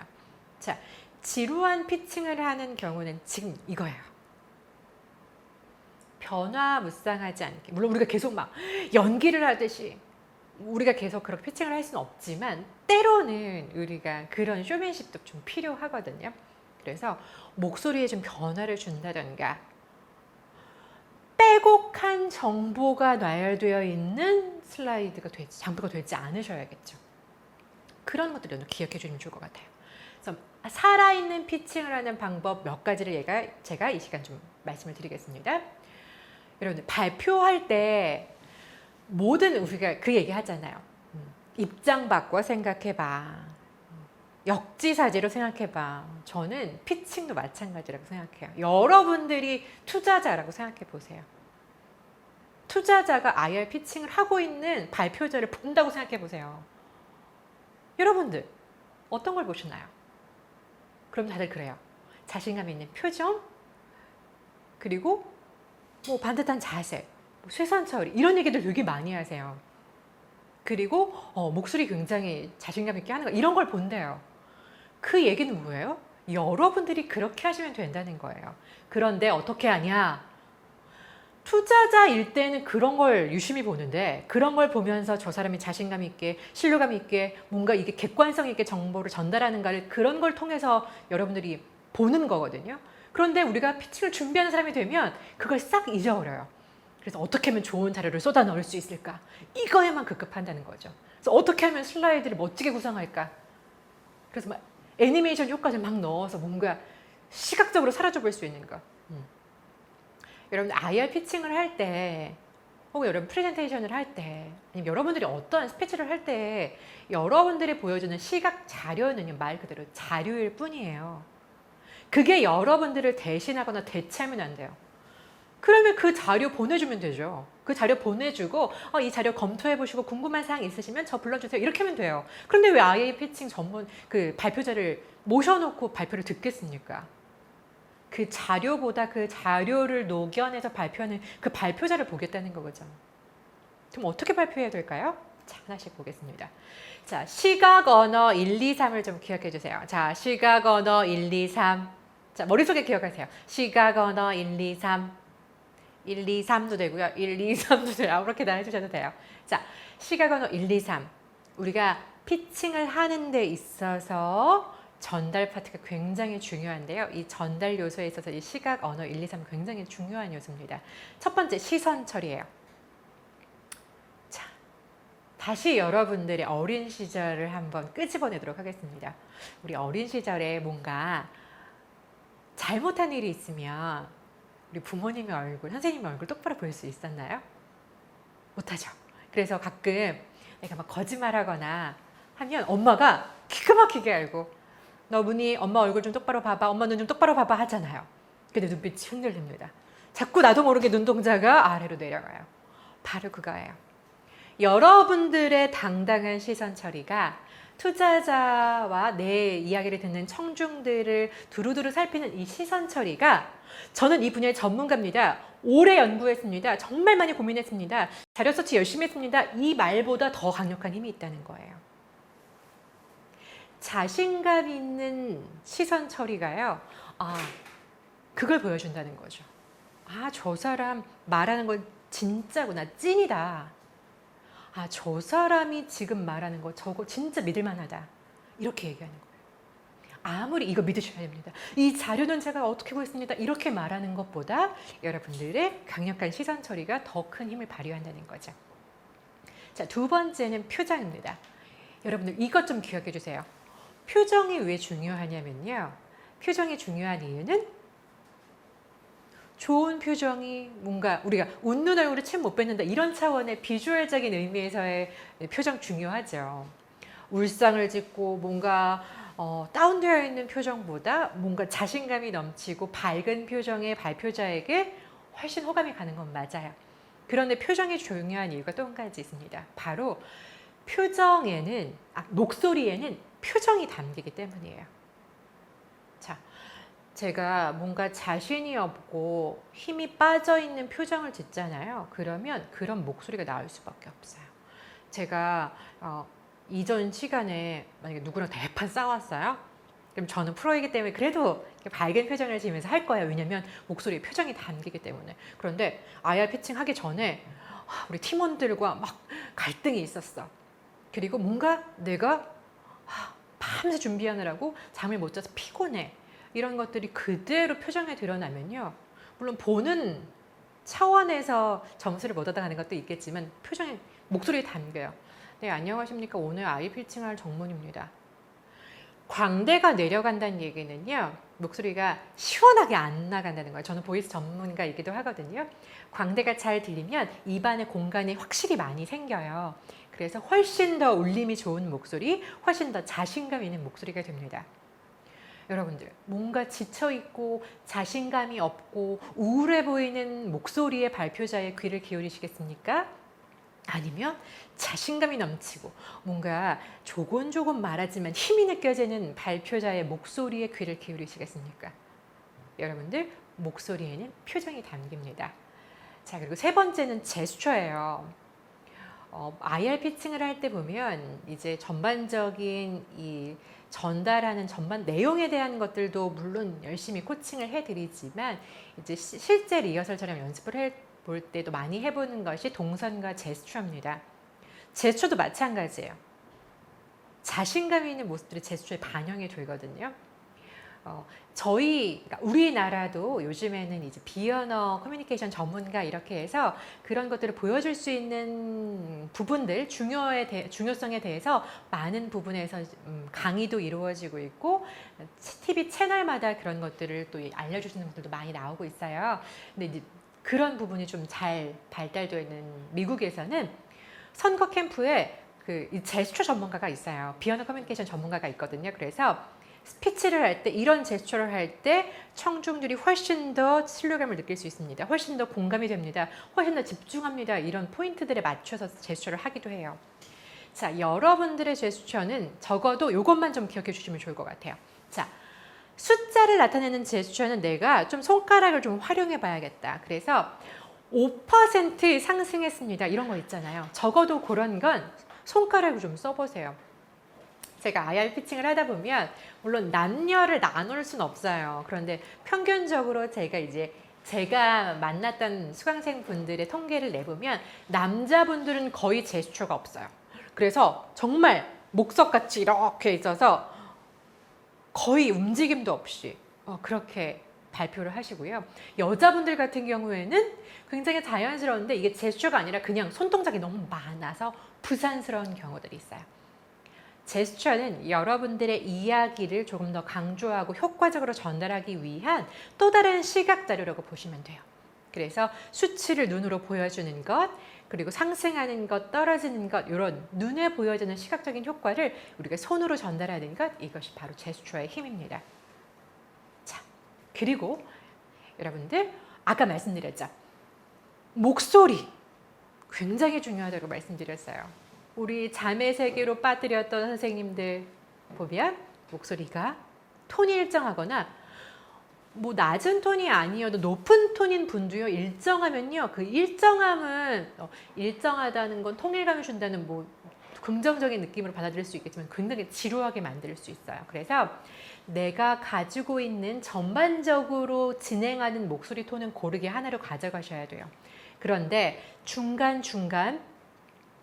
자, 지루한 피칭을 하는 경우는 지금 이거예요. 변화무쌍하지 않게. 물론 우리가 계속 막 연기를 하듯이 우리가 계속 그렇게 피칭을 할 수는 없지만 때로는 우리가 그런 쇼맨십도 좀 필요하거든요. 그래서 목소리에 좀 변화를 준다던가 빼곡한 정보가 나열되어 있는 슬라이드가 되지, 장부가 되지 않으셔야겠죠. 그런 것들을 기억해 주시면 좋을 것 같아요. 그래서 살아있는 피칭을 하는 방법 몇 가지를 제가 이 시간 좀 말씀을 드리겠습니다. 여러분들 발표할 때 모든 우리가 그 얘기 하잖아요. 입장 바꿔 생각해봐. 역지사지로 생각해봐. 저는 피칭도 마찬가지라고 생각해요. 여러분들이 투자자라고 생각해 보세요. 투자자가 IR 피칭을 하고 있는 발표자를 본다고 생각해 보세요. 여러분들 어떤 걸 보시나요? 그럼 다들 그래요. 자신감 있는 표정, 그리고 뭐 반듯한 자세, 쇠선 처리 이런 얘기들 되게 많이 하세요. 그리고 목소리 굉장히 자신감 있게 하는 거 이런 걸 본대요. 그 얘기는 뭐예요? 여러분들이 그렇게 하시면 된다는 거예요. 그런데 어떻게 하냐? 투자자일 때는 그런 걸 유심히 보는데 그런 걸 보면서 저 사람이 자신감 있게 신뢰감 있게 뭔가 이게 객관성 있게 정보를 전달하는가를 그런 걸 통해서 여러분들이 보는 거거든요. 그런데 우리가 피칭을 준비하는 사람이 되면 그걸 싹 잊어버려요. 그래서 어떻게 하면 좋은 자료를 쏟아 넣을 수 있을까? 이거에만 급급한다는 거죠. 그래서 어떻게 하면 슬라이드를 멋지게 구성할까? 그래서 막 애니메이션 효과를 막 넣어서 뭔가 시각적으로 사라져 볼 수 있는 거. 여러분 IR 피칭을 할 때 혹은 여러분 프레젠테이션을 할 때 아니면 여러분들이 어떠한 스피치를 할 때 여러분들이 보여주는 시각 자료는 말 그대로 자료일 뿐이에요. 그게 여러분들을 대신하거나 대체하면 안 돼요. 그러면 그 자료 보내주면 되죠. 그 자료 보내주고 이 자료 검토해보시고 궁금한 사항 있으시면 저 불러주세요. 이렇게 하면 돼요. 그런데 왜 IA 피칭 전문 그 발표자를 모셔놓고 발표를 듣겠습니까? 그 자료보다 그 자료를 녹여내서 발표하는 그 발표자를 보겠다는 거죠. 그럼 어떻게 발표해야 될까요? 자, 하나씩 보겠습니다. 자, 시각 언어 1, 2, 3을 좀 기억해 주세요. 자, 시각 언어 1, 2, 3. 자, 머릿속에 기억하세요. 시각 언어 1, 2, 3. 1, 2, 3도 되고요. 1, 2, 3도 돼요. 아무렇게 다 해주셔도 돼요. 자, 시각 언어 1, 2, 3. 우리가 피칭을 하는 데 있어서 전달 파트가 굉장히 중요한데요. 이 전달 요소에 있어서 이 시각 언어 1, 2, 3은 굉장히 중요한 요소입니다. 첫 번째 시선 처리예요. 자, 다시 여러분들의 어린 시절을 한번 끄집어내도록 하겠습니다. 우리 어린 시절에 뭔가 잘못한 일이 있으면 우리 부모님의 얼굴, 선생님의 얼굴 똑바로 볼 수 있었나요? 못하죠. 그래서 가끔 내가 막 거짓말하거나 하면 엄마가 기가 막히게 알고 너 문희 엄마 얼굴 좀 똑바로 봐봐, 엄마 눈 좀 똑바로 봐봐 하잖아요. 근데 눈빛이 흔들립니다. 자꾸 나도 모르게 눈동자가 아래로 내려가요. 바로 그거예요. 여러분들의 당당한 시선 처리가 투자자와 내 이야기를 듣는 청중들을 두루두루 살피는 이 시선 처리가 저는 이 분야의 전문가입니다. 오래 연구했습니다. 정말 많이 고민했습니다. 자료 서치 열심히 했습니다. 이 말보다 더 강력한 힘이 있다는 거예요. 자신감 있는 시선 처리가요. 그걸 보여준다는 거죠. 저 사람 말하는 건 진짜구나. 찐이다. 저 사람이 지금 말하는 거 저거 진짜 믿을만하다. 이렇게 얘기하는 거예요. 아무리 이거 믿으셔야 됩니다. 이 자료는 제가 어떻게 구했습니다. 이렇게 말하는 것보다 여러분들의 강력한 시선 처리가 더 큰 힘을 발휘한다는 거죠. 자, 두 번째는 표정입니다. 여러분들 이것 좀 기억해 주세요. 표정이 왜 중요하냐면요. 표정이 중요한 이유는 좋은 표정이 뭔가 우리가 웃는 얼굴에 침 못 뱉는다 이런 차원의 비주얼적인 의미에서의 표정 중요하죠. 울상을 짓고 뭔가 다운되어 있는 표정보다 뭔가 자신감이 넘치고 밝은 표정의 발표자에게 훨씬 호감이 가는 건 맞아요. 그런데 표정이 중요한 이유가 또 한 가지 있습니다. 바로 표정에는 목소리에는 표정이 담기기 때문이에요. 자, 제가 뭔가 자신이 없고 힘이 빠져있는 표정을 짓잖아요. 그러면 그런 목소리가 나올 수밖에 없어요. 제가 이전 시간에 만약에 누구랑 대판 싸웠어요. 그럼 저는 프로이기 때문에 그래도 밝은 표정을 지으면서 할 거예요. 왜냐면 목소리에 표정이 담기기 때문에. 그런데 IR 피칭 하기 전에 우리 팀원들과 막 갈등이 있었어. 그리고 뭔가 내가 밤새 준비하느라고 잠을 못 자서 피곤해. 이런 것들이 그대로 표정에 드러나면요. 물론 보는 차원에서 점수를 못 얻어가는 것도 있겠지만 표정에, 목소리에 담겨요. 네, 안녕하십니까. 오늘 아이 피칭할 정문입니다. 광대가 내려간다는 얘기는요. 목소리가 시원하게 안 나간다는 거예요. 저는 보이스 전문가이기도 하거든요. 광대가 잘 들리면 입안에 공간이 확실히 많이 생겨요. 그래서 훨씬 더 울림이 좋은 목소리, 훨씬 더 자신감 있는 목소리가 됩니다. 여러분들 뭔가 지쳐있고 자신감이 없고 우울해 보이는 목소리의 발표자의 귀를 기울이시겠습니까? 아니면 자신감이 넘치고 뭔가 조곤조곤 말하지만 힘이 느껴지는 발표자의 목소리에 귀를 기울이시겠습니까? 여러분들 목소리에는 표정이 담깁니다. 자, 그리고 세 번째는 제스처예요. IR 피칭을 할 때 보면 이제 전반적인 이 전달하는 전반 내용에 대한 것들도 물론 열심히 코칭을 해드리지만 이제 실제 리허설처럼 연습을 해볼 때도 많이 해보는 것이 동선과 제스처입니다. 제스처도 마찬가지예요. 자신감 있는 모습들이 제스처에 반영이 되거든요. 그러니까 우리나라도 요즘에는 이제 비언어 커뮤니케이션 전문가 이렇게 해서 그런 것들을 보여줄 수 있는 부분들, 중요성에 대해서 많은 부분에서 강의도 이루어지고 있고 TV 채널마다 그런 것들을 또 알려주시는 분들도 많이 나오고 있어요. 근데 이제 그런 부분이 좀 잘 발달되어 있는 미국에서는 선거 캠프에 이 제스처 전문가가 있어요. 비언어 커뮤니케이션 전문가가 있거든요. 그래서 스피치를 할 때 이런 제스처를 할 때 청중들이 훨씬 더 신뢰감을 느낄 수 있습니다. 훨씬 더 공감이 됩니다. 훨씬 더 집중합니다. 이런 포인트들에 맞춰서 제스처를 하기도 해요. 자, 여러분들의 제스처는 적어도 이것만 좀 기억해 주시면 좋을 것 같아요. 자, 숫자를 나타내는 제스처는 내가 좀 손가락을 좀 활용해 봐야겠다. 그래서 5% 상승했습니다. 이런 거 있잖아요. 적어도 그런 건 손가락을 좀 써보세요. 제가 IR 피칭을 하다 보면 물론 남녀를 나눌 수는 없어요. 그런데 평균적으로 제가 만났던 수강생 분들의 통계를 내보면 남자분들은 거의 제스처가 없어요. 그래서 정말 목석같이 이렇게 있어서 거의 움직임도 없이 그렇게 발표를 하시고요. 여자분들 같은 경우에는 굉장히 자연스러운데 이게 제스처가 아니라 그냥 손동작이 너무 많아서 부산스러운 경우들이 있어요. 제스처는 여러분들의 이야기를 조금 더 강조하고 효과적으로 전달하기 위한 또 다른 시각 자료라고 보시면 돼요. 그래서 수치를 눈으로 보여주는 것, 그리고 상승하는 것, 떨어지는 것, 이런 눈에 보여지는 시각적인 효과를 우리가 손으로 전달하는 것, 이것이 바로 제스처의 힘입니다. 자, 그리고 여러분들 아까 말씀드렸죠. 목소리 굉장히 중요하다고 말씀드렸어요. 우리 잠의 세계로 빠뜨렸던 선생님들 보면 목소리가 톤이 일정하거나 뭐 낮은 톤이 아니어도 높은 톤인 분도요 일정하면요 그 일정함은 일정하다는 건 통일감을 준다는 뭐 긍정적인 느낌으로 받아들일 수 있겠지만 굉장히 지루하게 만들 수 있어요. 그래서 내가 가지고 있는 전반적으로 진행하는 목소리 톤은 고르게 하나로 가져가셔야 돼요. 그런데 중간중간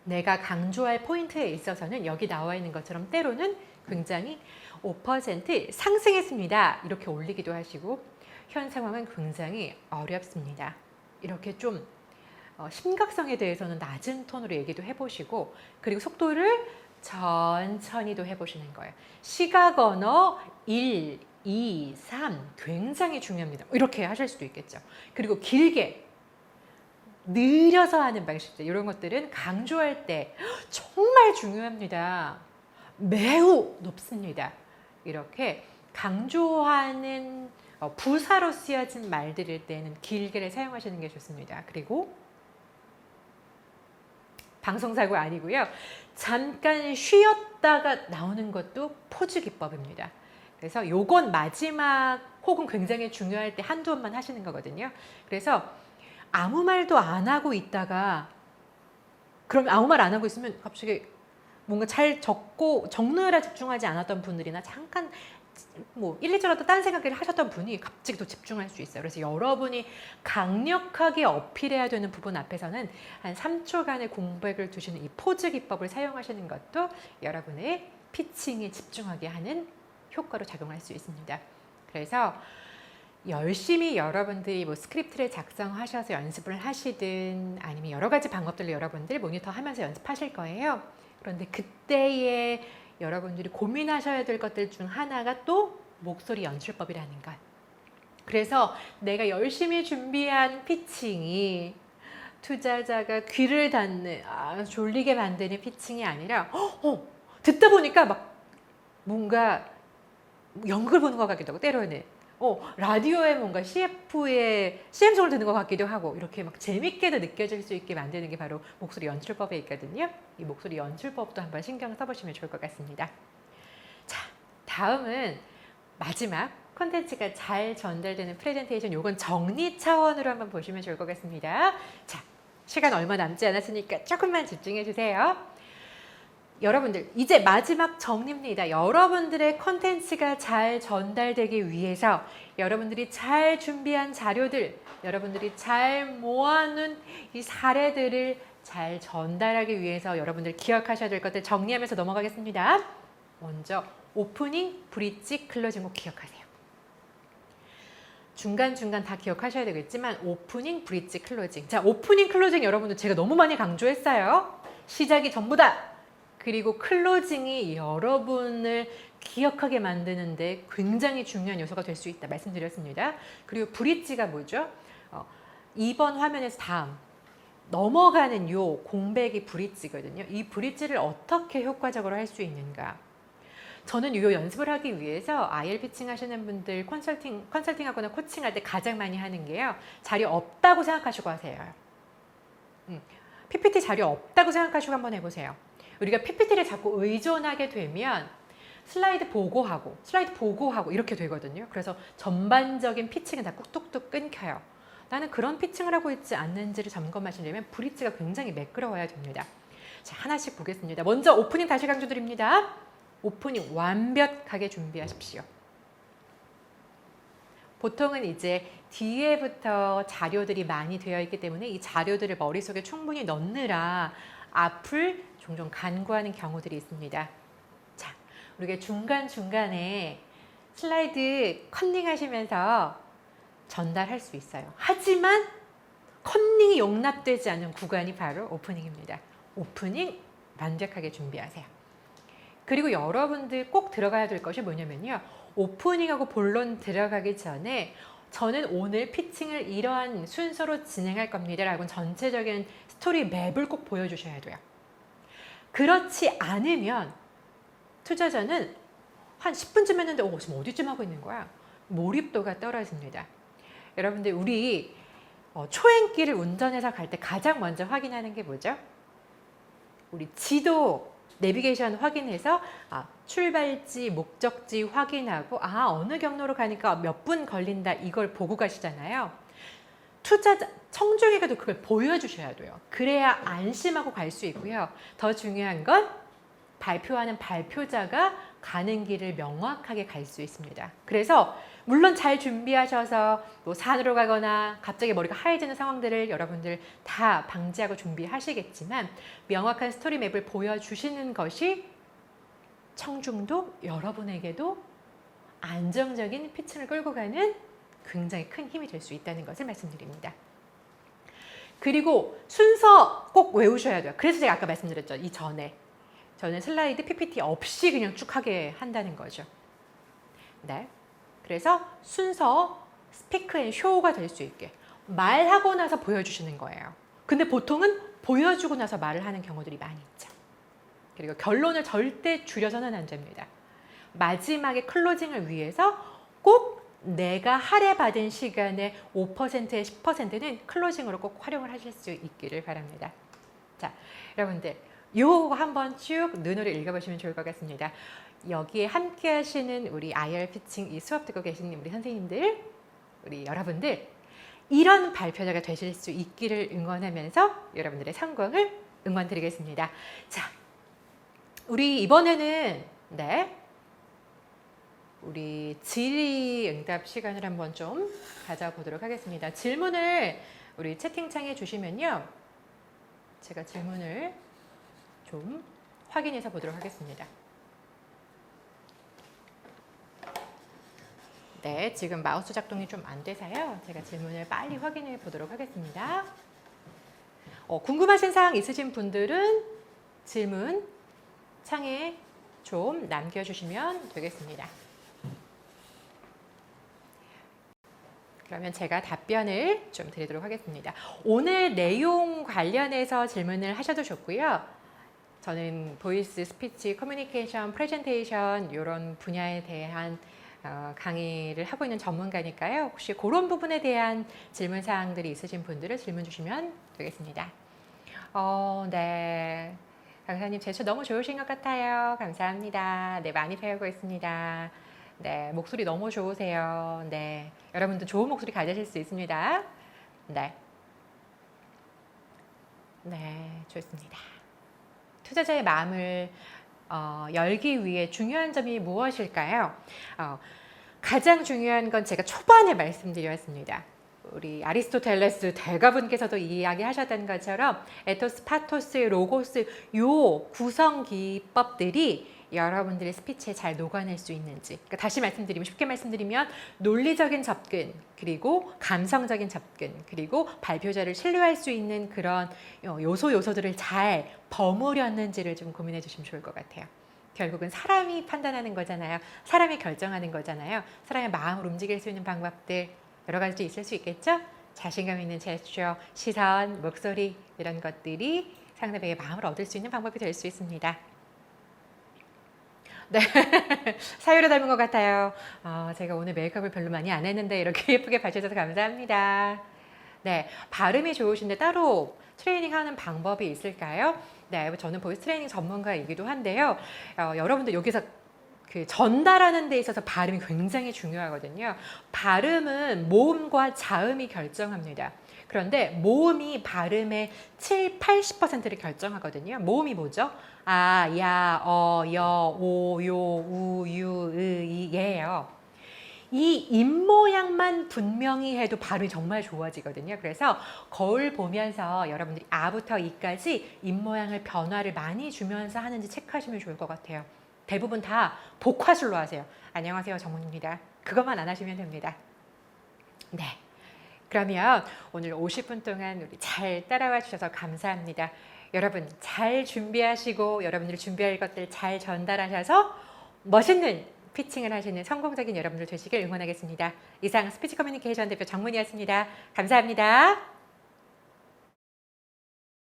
내가 강조할 포인트에 있어서는 여기 나와 있는 것처럼 때로는 굉장히 5% 상승했습니다. 이렇게 올리기도 하시고 현 상황은 굉장히 어렵습니다. 이렇게 좀 심각성에 대해서는 낮은 톤으로 얘기도 해보시고 그리고 속도를 천천히도 해보시는 거예요. 시각 언어 1, 2, 3 굉장히 중요합니다. 이렇게 하실 수도 있겠죠. 그리고 길게 느려서 하는 방식들 이런 것들은 강조할 때 정말 중요합니다. 매우 높습니다. 이렇게 강조하는 부사로 쓰여진 말들일 때는 길게를 사용하시는 게 좋습니다. 그리고 방송사고 아니고요. 잠깐 쉬었다가 나오는 것도 포즈 기법입니다. 그래서 요건 마지막 혹은 굉장히 중요할 때 한두 번만 하시는 거거든요. 그래서 아무 말도 안 하고 있다가 그럼 아무 말 안 하고 있으면 갑자기 뭔가 잘 적느라 집중하지 않았던 분들이나 잠깐 뭐 1, 2초라도 딴 생각을 하셨던 분이 갑자기 또 집중할 수 있어요. 그래서 여러분이 강력하게 어필해야 되는 부분 앞에서는 한 3초간의 공백을 두시는 이 포즈 기법을 사용하시는 것도 여러분의 피칭에 집중하게 하는 효과로 작용할 수 있습니다. 그래서 열심히 여러분들이 뭐 스크립트를 작성하셔서 연습을 하시든 아니면 여러 가지 방법들로 여러분들 모니터 하면서 연습하실 거예요. 그런데 그때에 여러분들이 고민하셔야 될 것들 중 하나가 또 목소리 연출법이라는 것. 그래서 내가 열심히 준비한 피칭이 투자자가 귀를 닫는 졸리게 만드는 피칭이 아니라 듣다 보니까 막 뭔가 연극을 보는 것 같기도 하고 때로는 라디오에 뭔가 CF의 CM송을 듣는 것 같기도 하고 이렇게 막 재밌게도 느껴질 수 있게 만드는 게 바로 목소리 연출법에 있거든요. 이 목소리 연출법도 한번 신경 써보시면 좋을 것 같습니다. 자, 다음은 마지막 콘텐츠가 잘 전달되는 프레젠테이션 요건 정리 차원으로 한번 보시면 좋을 것 같습니다. 자, 시간 얼마 남지 않았으니까 조금만 집중해 주세요. 여러분들 이제 마지막 정리입니다. 여러분들의 콘텐츠가 잘 전달되기 위해서 여러분들이 잘 준비한 자료들, 여러분들이 잘 모아놓은 이 사례들을 잘 전달하기 위해서 여러분들 기억하셔야 될 것들 정리하면서 넘어가겠습니다. 먼저 오프닝, 브릿지, 클로징 꼭 기억하세요. 중간중간 다 기억하셔야 되겠지만 오프닝, 브릿지, 클로징. 자, 오프닝, 클로징 여러분들 제가 너무 많이 강조했어요. 시작이 전부다. 그리고 클로징이 여러분을 기억하게 만드는데 굉장히 중요한 요소가 될 수 있다 말씀드렸습니다. 그리고 브릿지가 뭐죠? 2번 화면에서 다음 넘어가는 요 공백이 브릿지거든요. 이 브릿지를 어떻게 효과적으로 할 수 있는가? 저는 요 연습을 하기 위해서 IL 피칭 하시는 분들 컨설팅하거나 코칭할 때 가장 많이 하는 게요. 자료 없다고 생각하시고 하세요. PPT 자료 없다고 생각하시고 한번 해보세요. 우리가 PPT를 자꾸 의존하게 되면 슬라이드 보고하고 이렇게 되거든요. 그래서 전반적인 피칭은 다 뚝뚝뚝 끊겨요. 나는 그런 피칭을 하고 있지 않는지를 점검하시려면 브릿지가 굉장히 매끄러워야 됩니다. 자, 하나씩 보겠습니다. 먼저 오프닝 다시 강조드립니다. 오프닝 완벽하게 준비하십시오. 보통은 이제 뒤에부터 자료들이 많이 되어 있기 때문에 이 자료들을 머릿속에 충분히 넣느라 앞을 종종 간구하는 경우들이 있습니다. 자, 우리가 중간중간에 슬라이드 컨닝하시면서 전달할 수 있어요. 하지만 컨닝이 용납되지 않는 구간이 바로 오프닝입니다. 오프닝 완벽하게 준비하세요. 그리고 여러분들 꼭 들어가야 될 것이 뭐냐면요. 오프닝하고 본론 들어가기 전에 저는 오늘 피칭을 이러한 순서로 진행할 겁니다 라고 전체적인 스토리 맵을 꼭 보여주셔야 돼요. 그렇지 않으면 투자자는 한 10분쯤 했는데 지금 어디쯤 하고 있는 거야? 몰입도가 떨어집니다. 여러분들 우리 초행길을 운전해서 갈 때 가장 먼저 확인하는 게 뭐죠? 우리 지도 내비게이션 확인해서 출발지, 목적지 확인하고 어느 경로로 가니까 몇 분 걸린다 이걸 보고 가시잖아요. 투자자, 청중에게도 그걸 보여주셔야 돼요. 그래야 안심하고 갈 수 있고요. 더 중요한 건 발표하는 발표자가 가는 길을 명확하게 갈 수 있습니다. 그래서 물론 잘 준비하셔서 뭐 산으로 가거나 갑자기 머리가 하얘지는 상황들을 여러분들 다 방지하고 준비하시겠지만 명확한 스토리맵을 보여주시는 것이 청중도 여러분에게도 안정적인 피칭을 끌고 가는 굉장히 큰 힘이 될 수 있다는 것을 말씀드립니다. 그리고 순서 꼭 외우셔야 돼요. 그래서 제가 아까 말씀드렸죠. 이전에 저는 슬라이드 PPT 없이 그냥 쭉 하게 한다는 거죠. 네. 그래서 순서 스피크 앤 쇼가 될 수 있게 말하고 나서 보여주시는 거예요. 근데 보통은 보여주고 나서 말을 하는 경우들이 많이 있죠. 그리고 결론을 절대 줄여서는 안 됩니다. 마지막에 클로징을 위해서 꼭 내가 할애받은 시간의 5%에 10%는 클로징으로 꼭 활용을 하실 수 있기를 바랍니다. 자, 여러분들 요거 한번 쭉 눈으로 읽어보시면 좋을 것 같습니다. 여기에 함께 하시는 우리 IR 피칭 이 수업 듣고 계시는 우리 선생님들, 우리 여러분들 이런 발표자가 되실 수 있기를 응원하면서 여러분들의 성공을 응원드리겠습니다. 자, 우리 이번에는 우리 질의응답 시간을 한번 좀 가져보도록 하겠습니다. 질문을 우리 채팅창에 주시면요. 제가 질문을 좀 확인해서 보도록 하겠습니다. 네, 지금 마우스 작동이 좀 안 돼서요. 제가 질문을 빨리 확인해 보도록 하겠습니다. 궁금하신 사항 있으신 분들은 질문 창에 좀 남겨주시면 되겠습니다. 그러면 제가 답변을 좀 드리도록 하겠습니다. 오늘 내용 관련해서 질문을 하셔도 좋고요. 저는 보이스, 스피치, 커뮤니케이션, 프레젠테이션 이런 분야에 대한 강의를 하고 있는 전문가니까요. 혹시 그런 부분에 대한 질문 사항들이 있으신 분들은 질문 주시면 되겠습니다. 네. 강사님 제출 너무 좋으신 것 같아요. 감사합니다. 네, 많이 배우고 있습니다. 네, 목소리 너무 좋으세요. 네, 여러분도 좋은 목소리 가지실 수 있습니다. 네, 좋습니다. 투자자의 마음을 열기 위해 중요한 점이 무엇일까요? 가장 중요한 건 제가 초반에 말씀드렸습니다. 우리 아리스토텔레스 대가분께서도 이야기하셨던 것처럼 에토스, 파토스, 로고스 요 구성 기법들이 여러분들의 스피치에 잘 녹아낼 수 있는지, 그러니까 다시 말씀드리면 쉽게 말씀드리면 논리적인 접근, 그리고 감성적인 접근, 그리고 발표자를 신뢰할 수 있는 그런 요소들을 잘 버무렸는지를 좀 고민해 주시면 좋을 것 같아요. 결국은 사람이 판단하는 거잖아요. 사람이 결정하는 거잖아요. 사람의 마음을 움직일 수 있는 방법들 여러 가지 있을 수 있겠죠? 자신감 있는 제스처, 시선, 목소리 이런 것들이 상대방의 마음을 얻을 수 있는 방법이 될 수 있습니다. 네, 사유를 닮은 것 같아요. 제가 오늘 메이크업을 별로 많이 안 했는데 이렇게 예쁘게 봐주셔서 감사합니다. 네, 발음이 좋으신데 따로 트레이닝하는 방법이 있을까요? 네, 저는 보이스 트레이닝 전문가이기도 한데요. 여러분들 여기서 그 전달하는 데 있어서 발음이 굉장히 중요하거든요. 발음은 모음과 자음이 결정합니다. 그런데 모음이 발음의 7, 80%를 결정하거든요. 모음이 뭐죠? 아, 야, 여, 오, 요, 우, 유, 으, 이, 예요. 이 입모양만 분명히 해도 발음이 정말 좋아지거든요. 그래서 거울 보면서 여러분들이 아부터 이까지 입모양을 변화를 많이 주면서 하는지 체크하시면 좋을 것 같아요. 대부분 다 복화술로 하세요. 안녕하세요, 정문입니다. 그것만 안 하시면 됩니다. 네. 그러면 오늘 50분 동안 우리 잘 따라와 주셔서 감사합니다. 여러분 잘 준비하시고 여러분들이 준비할 것들 잘 전달하셔서 멋있는 피칭을 하시는 성공적인 여러분들 되시길 응원하겠습니다. 이상 스피치 커뮤니케이션 대표 정문이었습니다. 감사합니다.